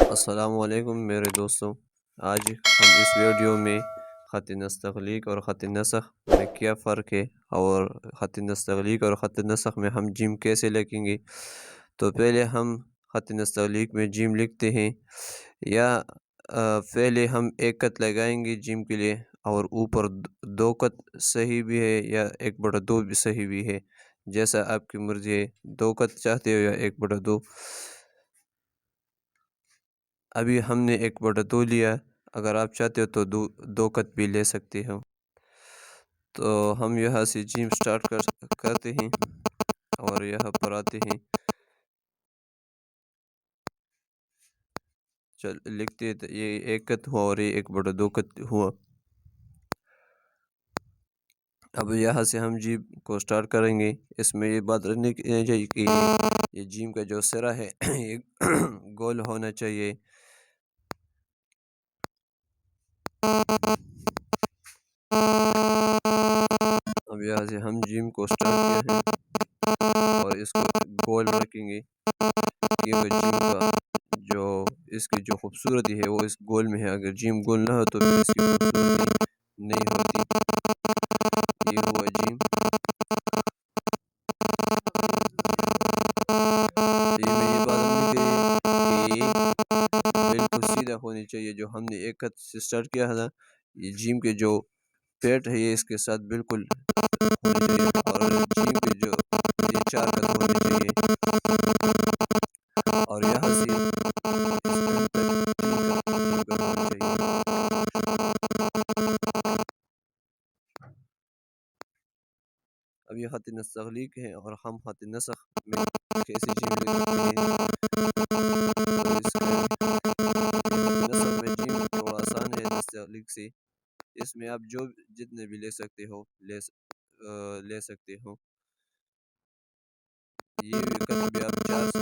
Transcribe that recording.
السلام علیکم میرے دوستوں، آج ہم اس ویڈیو میں خط نستعلیق اور خط نسخ میں کیا فرق ہے اور خط نستعلیق اور خط نسخ میں ہم جیم کیسے لکھیں گے۔ تو پہلے ہم خط نستعلیق میں جیم لکھتے ہیں یا پہلے ہم ایک خط لگائیں گے جیم کے لیے اور اوپر دو خط صحیح بھی ہے یا 1/2 بھی صحیح بھی ہے، جیسا آپ کی مرضی ہے، 2 خط چاہتے ہو یا 1/2۔ ابھی ہم نے 1/2 لیا، اگر آپ چاہتے ہو تو 2 خط بھی لے سکتے ہو۔ تو ہم یہاں سے جیم سٹارٹ کرتے ہیں اور یہاں پر آتے ہیں، لکھتے ہیں یہ 1 خط ہوا اور یہ 1/2 خط ہوا۔ اب یہاں سے ہم جیم کو سٹارٹ کریں گے۔ اس میں یہ بات رکھنے کی چاہیے کہ یہ جیم کا جو سرا ہے یہ گول ہونا چاہیے۔ اب یہاں سے ہم جیم کو سٹارٹ کیا ہے اور اس کو گول رکھیں گے، کیونکہ جیم کا جو اس کی جو خوبصورتی ہے وہ اس گول میں ہے۔ اگر جیم گول نہ ہو تو پھر اس کی خوبصورتی نہیں ہوتی۔ یہ ہوا جیم، یہ بات نہیں کہ بالکل سیدھا ہونی چاہیے۔ جو ہم نے 1 خط سے سٹارٹ کیا تھا، یہ جیم کے جو پیٹ ہے یہ اس کے ساتھ بالکل ہونی چاہیے، اور جیم کے جو یہ 4 خط ہونے چاہیے، اور یہاں سے اس اینڈ تک 3 خط جیم کا ہونا چاہیے۔ اب یہ خط نستعلیق ہے اور ہم خط نسخ میں کیسے جیم لکھتے ہیں۔ تو اس کا خط نسخ میں جیم تھوڑا آسان ہے نستعلیق سے، اس میں آپ جو جتنے بھی لے سکتے ہو لے سکتے ہو۔ یہ خط بھی آپ 4 سے